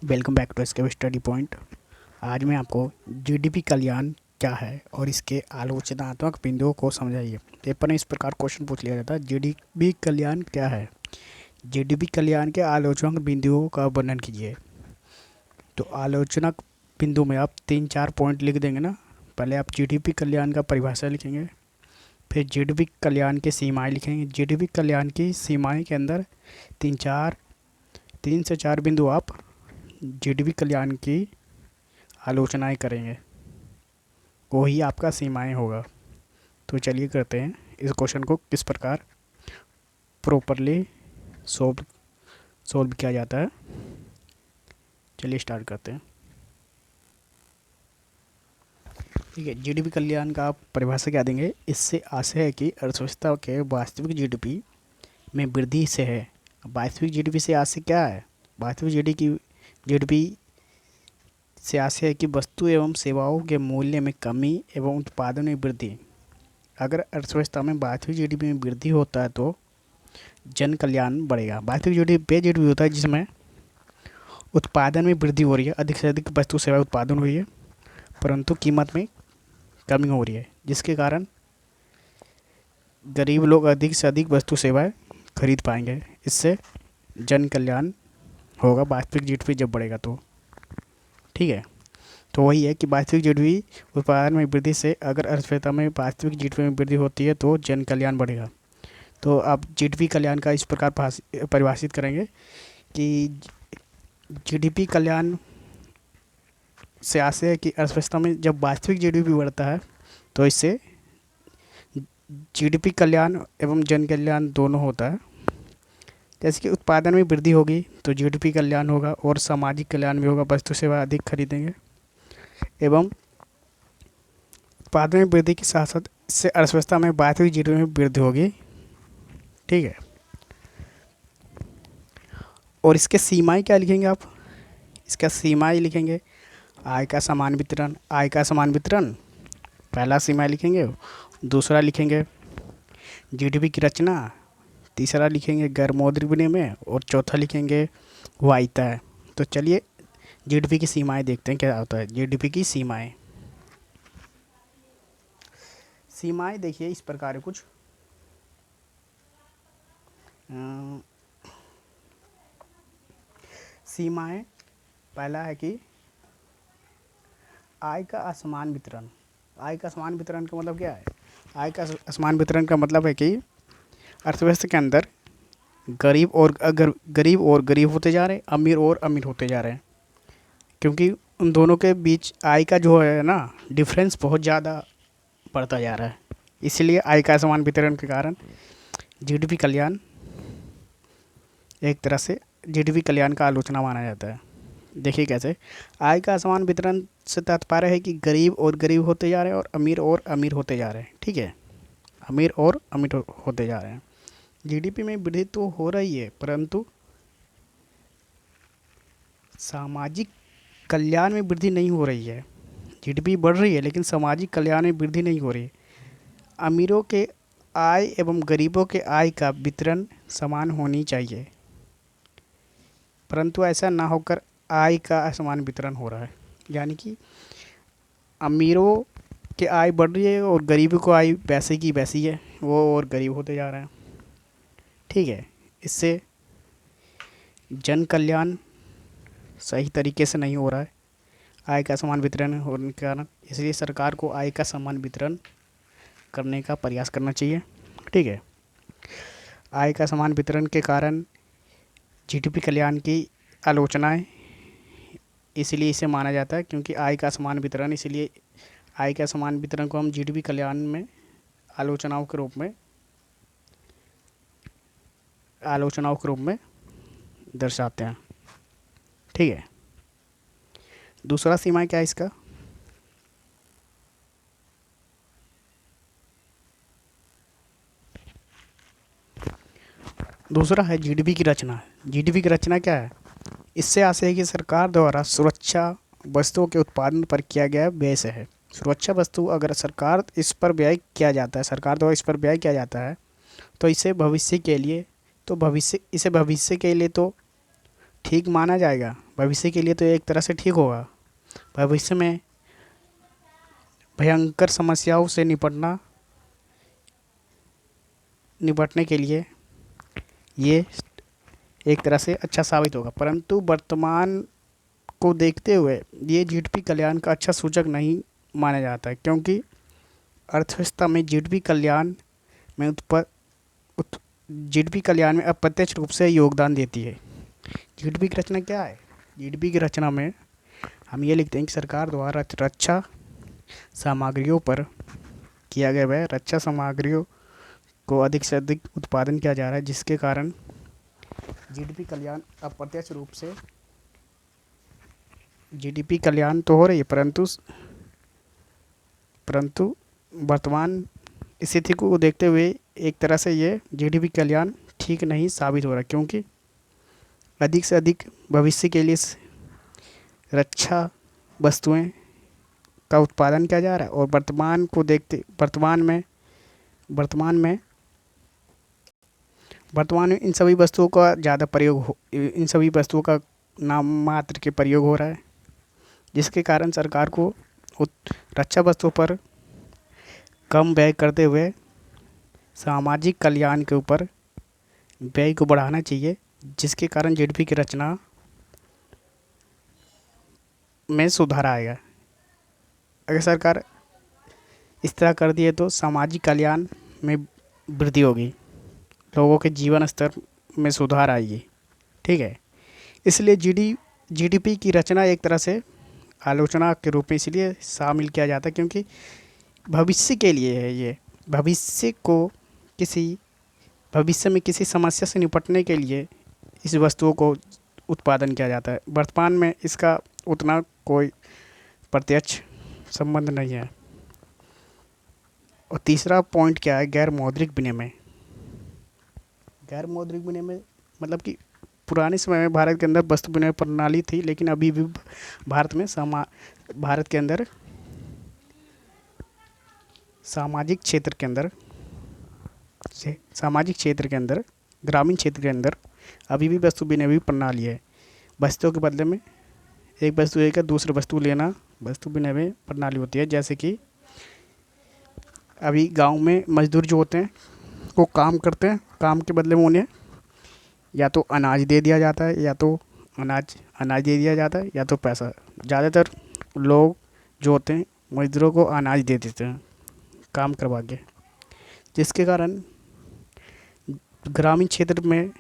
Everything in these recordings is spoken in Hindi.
Welcome back to SK study point. आज मैं आपको जीडीपी कल्याण क्या है और इसके आलोचनात्मक बिंदुओं को समझाइए। पेपर में इस प्रकार क्वेश्चन पूछ लिया जाता है, जीडीपी कल्याण क्या है। जीडीपी कल्याण के आलोचनात्मक बिंदुओं का वर्णन कीजिए। तो आलोचनात्मक बिंदु में आप 3-4 पॉइंट लिख देंगे ना। पहले आप जीडीपी कल्याण का परिभाषा लिखेंगे, फिर जीडीपी कल्याण की सीमाएं लिखेंगे। जीडीपी कल्याण की सीमाएं के अंदर 3 से 4 बिंदु आप जीडीपी कल्याण की आलोचनाएं करेंगे, वही आपका सीमाएं होगा। तो चलिए करते हैं इस क्वेश्चन को किस प्रकार प्रॉपरली सोल्व सोल्व किया जाता है। चलिए स्टार्ट करते हैं। ठीक है, जीडीपी कल्याण का आप परिभाषा क्या देंगे। इससे आशय है कि अर्थव्यवस्था के वास्तविक जीडीपी में वृद्धि से है। वास्तविक जीडीपी से आशय क्या है। वास्तविक जीडीपी से आशय है कि वस्तु एवं सेवाओं के मूल्य में कमी एवं उत्पादन में वृद्धि। अगर अर्थव्यवस्था में वास्तविक जीडीपी में वृद्धि होता है तो जन कल्याण बढ़ेगा। वास्तविक जीडीपी पे जीडीपी होता है जिसमें उत्पादन में वृद्धि हो रही है, अधिक से अधिक वस्तु सेवा उत्पादन हो रही है, परंतु कीमत में कमी हो रही है, जिसके कारण गरीब लोग अधिक से अधिक वस्तु सेवाएं खरीद पाएंगे। इससे जन कल्याण होगा वास्तविक जीडीपी जब बढ़ेगा तो। ठीक है, तो वही है कि वास्तविक जीडीपी उत्पादन में वृद्धि से, अगर अर्थव्यवस्था में वास्तविक जीडीपी में वृद्धि होती है तो जन कल्याण बढ़ेगा। तो आप जीडीपी कल्याण का इस प्रकार परिभाषित करेंगे कि जीडीपी कल्याण से आशय है कि अर्थव्यवस्था में जब वास्तविक जीडीपी बढ़ता है तो इससे जीडीपी कल्याण एवं जन कल्याण दोनों होता है। जैसे कि उत्पादन में वृद्धि होगी तो जीडीपी कल्याण होगा और सामाजिक कल्याण भी होगा, वस्तु सेवा अधिक खरीदेंगे एवं उत्पादन में वृद्धि के साथ साथ इससे अर्थव्यवस्था में वास्तविक जीडीपी में वृद्धि होगी। ठीक है, और इसके सीमाएं क्या लिखेंगे आप। इसका सीमाएं लिखेंगे आय का समान वितरण। आय का समान वितरण पहला सीमा लिखेंगे, दूसरा लिखेंगे जीडीपी की रचना, तीसरा लिखेंगे गैर मौद्रिक विनिमय और चौथा लिखेंगे वायदा। तो चलिए जीडीपी की सीमाएं देखते हैं क्या होता है। जीडीपी की सीमाएं सीमाएं देखिए इस प्रकार है कुछ। सीमाएं पहला है कि आय का असमान वितरण। आय का असमान वितरण का मतलब क्या है। आय का असमान वितरण का मतलब है कि अर्थव्यवस्था के अंदर गरीब और गरीब होते जा रहे हैं, अमीर और अमीर होते जा रहे हैं, क्योंकि उन दोनों के बीच आय का जो है ना डिफरेंस बहुत ज़्यादा बढ़ता जा रहा है। इसलिए आय का असमान वितरण के कारण जीडीपी कल्याण एक तरह से जीडीपी कल्याण का आलोचना माना जाता है। देखिए कैसे। आय का असमान वितरण से तात्पर्य है कि गरीब और गरीब होते जा रहे हैं और अमीर होते जा रहे हैं। ठीक है, अमीर और अमीर होते जा रहे हैं। जीडीपी में वृद्धि तो हो रही है, परंतु सामाजिक कल्याण में वृद्धि नहीं हो रही है। जीडीपी बढ़ रही है लेकिन सामाजिक कल्याण में वृद्धि नहीं हो रही है। अमीरों के आय एवं गरीबों के आय का वितरण समान होनी चाहिए, परंतु ऐसा ना होकर आय का असमान वितरण हो रहा है। यानी कि अमीरों की आय बढ़ रही है और गरीबों को आय वैसे की वैसी है, वो और गरीब होते जा रहे हैं। ठीक है, इससे जन कल्याण सही तरीके से नहीं हो रहा है आय का समान वितरण होने के कारण। इसलिए सरकार को आय का समान वितरण करने का प्रयास करना चाहिए। ठीक है, आय का समान वितरण के कारण जीडीपी कल्याण की आलोचनाएं इसलिए इसे माना जाता है, क्योंकि आय का समान वितरण, इसलिए आय का समान वितरण को हम जीडीपी कल्याण में आलोचनाओं के रूप में दर्शाते हैं। ठीक है, दूसरा सीमा क्या है इसका। दूसरा है जीडीपी की रचना। जीडीपी की रचना क्या है। इससे आशय है कि सरकार द्वारा सुरक्षा वस्तुओं के उत्पादन पर किया गया व्यय से है। सुरक्षा वस्तु अगर सरकार इस पर व्यय किया जाता है, सरकार द्वारा इस पर व्यय किया जाता है तो इसे भविष्य के लिए तो ठीक माना जाएगा, भविष्य के लिए तो एक तरह से ठीक होगा। भविष्य में भयंकर समस्याओं से निपटने के लिए ये एक तरह से अच्छा साबित होगा। परंतु वर्तमान को देखते हुए ये जीडीपी कल्याण का अच्छा सूचक नहीं माना जाता है, क्योंकि अर्थव्यवस्था में जीडीपी कल्याण में जीडीपी कल्याण में अप्रत्यक्ष रूप से योगदान देती है। जीडीपी की रचना क्या है? जीडीपी की रचना में हम ये लिखते हैं कि सरकार द्वारा रक्षा सामग्रियों पर किया गया वह रक्षा सामग्रियों को अधिक से अधिक उत्पादन किया जा रहा है, जिसके कारण जीडीपी कल्याण अप्रत्यक्ष रूप से जीडीपी कल्याण तो हो रही है, परंतु वर्तमान स्थिति को देखते हुए एक तरह से ये जीडीपी कल्याण ठीक नहीं साबित हो रहा, क्योंकि अधिक से अधिक भविष्य के लिए रक्षा वस्तुएं का उत्पादन किया जा रहा है। और वर्तमान में इन सभी वस्तुओं का ज़्यादा प्रयोग इन सभी वस्तुओं का नाम मात्र के प्रयोग हो रहा है, जिसके कारण सरकार को रक्षा वस्तुओं पर कम व्यय करते हुए सामाजिक कल्याण के ऊपर व्यय को बढ़ाना चाहिए, जिसके कारण जीडीपी की रचना में सुधार आएगा। अगर सरकार इस तरह कर दिए तो सामाजिक कल्याण में वृद्धि होगी, लोगों के जीवन स्तर में सुधार आएगी। ठीक है, इसलिए जीडीपी की रचना एक तरह से आलोचना के रूप में इसलिए शामिल किया जाता है, क्योंकि भविष्य के लिए है ये। भविष्य में किसी समस्या से निपटने के लिए इस वस्तुओं को उत्पादन किया जाता है। वर्तमान में इसका उतना कोई प्रत्यक्ष संबंध नहीं है। और तीसरा पॉइंट क्या है? गैर मौद्रिक विनिमय। गैर मौद्रिक विनिमय मतलब कि पुराने समय में भारत के अंदर वस्तु विनिमय प्रणाली थी, लेकिन अभी भी भारत के अंदर सामाजिक क्षेत्र के अंदर ग्रामीण क्षेत्र के अंदर अभी भी वस्तु विनिमय प्रणाली है। वस्तुओं के बदले में एक वस्तु लेकर दूसरी वस्तु लेना वस्तु विनिमय प्रणाली होती है। जैसे कि अभी गांव में मजदूर जो होते हैं वो काम करते हैं, काम के बदले में उन्हें या तो अनाज दे दिया जाता है, या तो पैसा। ज़्यादातर लोग जो होते हैं मजदूरों को अनाज दे देते हैं काम करवा के, जिसके कारण ग्रामीण क्षेत्र में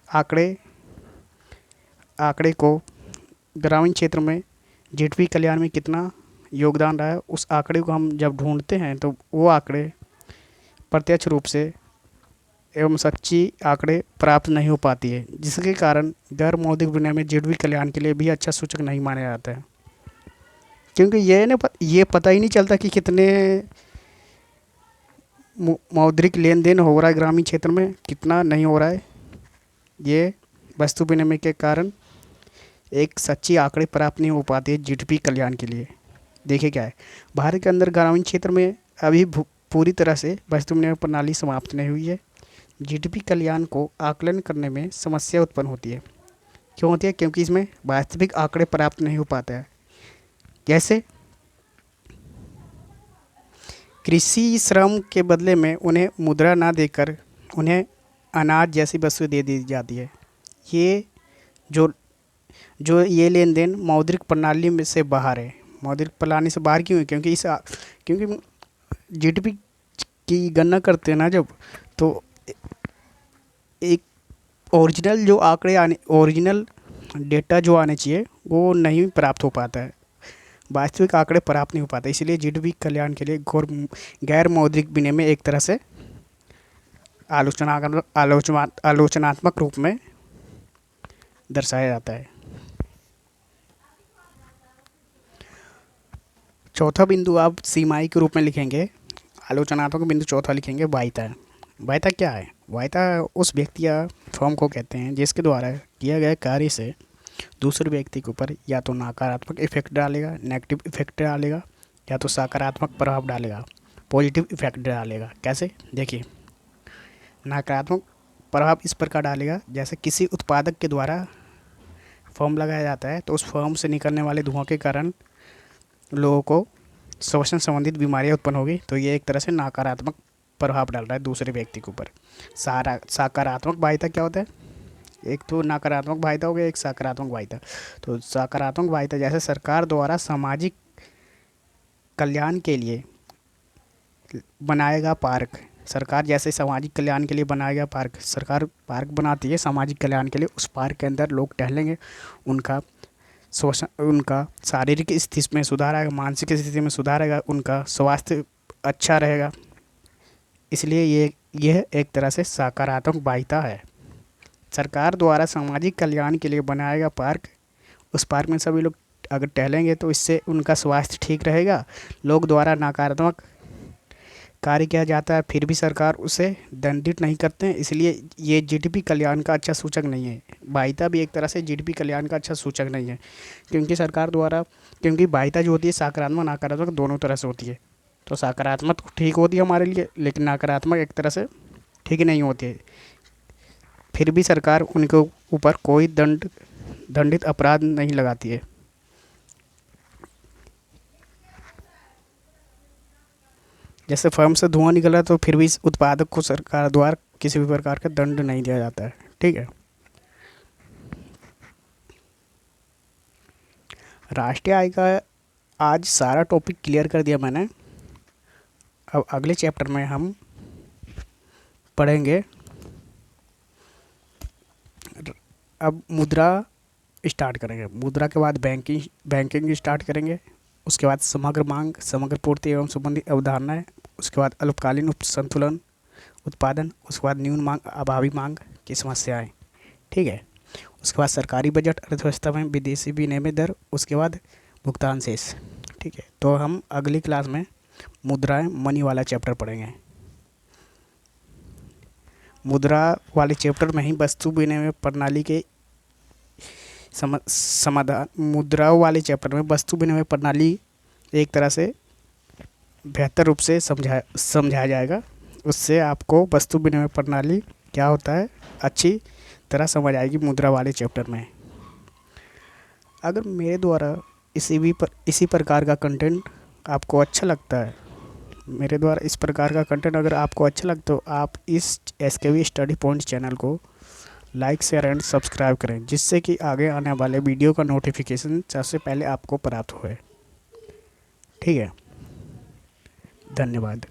आंकड़े को ग्रामीण क्षेत्र में जीडीपी कल्याण में कितना योगदान रहा है, उस आंकड़े को हम जब ढूंढते हैं तो वो आंकड़े प्रत्यक्ष रूप से एवं सच्ची आंकड़े प्राप्त नहीं हो पाती है, जिसके कारण गैर मौद्रिक विनिमय में जीडीपी कल्याण के लिए भी अच्छा सूचक नहीं माना जाता है। क्योंकि ये पता ही नहीं चलता कि कितने मौद्रिक लेन देन हो रहा है ग्रामीण क्षेत्र में, कितना नहीं हो रहा है। ये वस्तु विनिमय के कारण एक सच्ची आंकड़े प्राप्त नहीं हो पाती है जीडीपी कल्याण के लिए। देखिए क्या है, भारत के अंदर ग्रामीण क्षेत्र में अभी पूरी तरह से वस्तु विनिमय प्रणाली समाप्त नहीं हुई है। जीडीपी कल्याण को आकलन करने में समस्या उत्पन्न होती है। क्यों होती है? क्योंकि इसमें वास्तविक आंकड़े प्राप्त नहीं हो पाते हैं। जैसे कृषि श्रम के बदले में उन्हें मुद्रा ना देकर उन्हें अनाज जैसी वस्तुएं दे दी जाती है। ये जो ये लेन देन मौद्रिक प्रणाली में से बाहर है। मौद्रिक प्रणाली से बाहर क्यों है? क्योंकि जीडीपी की गणना करते हैं ना जब, तो एक ओरिजिनल डेटा जो आने चाहिए वो नहीं प्राप्त हो पाता है, वास्तविक आंकड़े प्राप्त नहीं हो पाते। इसलिए जीडीपी कल्याण के लिए गैर मौद्रिक विनिमय एक तरह से आलोचनात्मक रूप में दर्शाया जाता है। चौथा बिंदु आप सीमाई के रूप में लिखेंगे, आलोचनात्मक बिंदु चौथा लिखेंगे वायदा। वायदा क्या है? वायदा उस व्यक्ति या फर्म को कहते हैं जिसके द्वारा किया गया कार्य से दूसरे व्यक्ति के ऊपर या तो नकारात्मक इफेक्ट डालेगा, नेगेटिव इफेक्ट डालेगा, या तो सकारात्मक प्रभाव डालेगा, पॉजिटिव इफेक्ट डालेगा। कैसे? देखिए, नकारात्मक प्रभाव इस प्रकार डालेगा, जैसे किसी उत्पादक के द्वारा फर्म लगाया जाता है तो उस फर्म से निकलने वाले धुआं के कारण लोगों को श्वसन संबंधित बीमारियां उत्पन्न होगी। तो ये एक तरह से नकारात्मक प्रभाव डाल रहा है दूसरे व्यक्ति के ऊपर। सारा सकारात्मक बाध्यता क्या होता है? एक तो नकारात्मक बाध्यता हो गया, एक सकारात्मक बाध्यता। तो सकारात्मक बाध्यता जैसे सरकार द्वारा सामाजिक कल्याण के लिए बनाएगा पार्क, सरकार जैसे सामाजिक कल्याण के लिए बनाएगा पार्क, सरकार पार्क बनाती है सामाजिक कल्याण के लिए, उस पार्क के अंदर लोग टहलेंगे, उनका उनका शारीरिक स्थिति में सुधार आएगा, मानसिक स्थिति में सुधार आएगा, उनका स्वास्थ्य अच्छा रहेगा। इसलिए यह एक तरह से सकारात्मक बाध्यता है। सरकार द्वारा सामाजिक कल्याण के लिए बनाएगा पार्क, उस पार्क में सभी लोग अगर टहलेंगे तो इससे उनका स्वास्थ्य ठीक रहेगा। लोग द्वारा नकारात्मक कार्य किया जाता है फिर भी सरकार उसे दंडित नहीं करते हैं, इसलिए ये जीडीपी कल्याण का अच्छा सूचक नहीं है। बाध्यता भी एक तरह से जीडीपी कल्याण का अच्छा सूचक नहीं है, क्योंकि सरकार द्वारा, क्योंकि बाध्यता जो होती है सकारात्मक नकारात्मक दोनों तरह से होती है। तो सकारात्मक ठीक होती है हमारे लिए, लेकिन नकारात्मक एक तरह से ठीक नहीं होती है। फिर भी सरकार उनके ऊपर कोई दंडित अपराध नहीं लगाती है। जैसे फर्म से धुआं निकला तो फिर भी इस उत्पादक को सरकार द्वारा किसी भी प्रकार का दंड नहीं दिया जाता है। ठीक है। राष्ट्रीय आय का आज सारा टॉपिक क्लियर कर दिया मैंने। अब अगले चैप्टर में हम पढ़ेंगे, अब मुद्रा स्टार्ट करेंगे, मुद्रा के बाद बैंकिंग स्टार्ट करेंगे, उसके बाद समग्र मांग, समग्र पूर्ति एवं संबंधित अवधारणाएं, उसके बाद अल्पकालीन संतुलन उत्पादन, उसके बाद न्यून मांग अभावी मांग की समस्याएं। ठीक है। उसके बाद सरकारी बजट, अर्थव्यवस्था में विदेशी विनिमय दर, उसके बाद भुगतान शेष। ठीक है। तो हम अगली क्लास में मुद्राएं मनी वाला चैप्टर पढ़ेंगे। मुद्रा वाले चैप्टर में ही वस्तु विनिमय प्रणाली के समाधान, मुद्रा वाले चैप्टर में वस्तु विनिमय प्रणाली एक तरह से बेहतर रूप से समझाया जाएगा। उससे आपको वस्तु विनिमय प्रणाली क्या होता है अच्छी तरह समझ आएगी मुद्रा वाले चैप्टर में। अगर मेरे द्वारा इसी प्रकार का कंटेंट आपको अच्छा लगता है, मेरे द्वारा इस प्रकार का कंटेंट अगर आपको अच्छा लगता तो आप इस SKV स्टडी पॉइंट चैनल को लाइक शेयर एंड सब्सक्राइब करें, जिससे कि आगे आने वाले वीडियो का नोटिफिकेशन सबसे पहले आपको प्राप्त होए। ठीक है। धन्यवाद।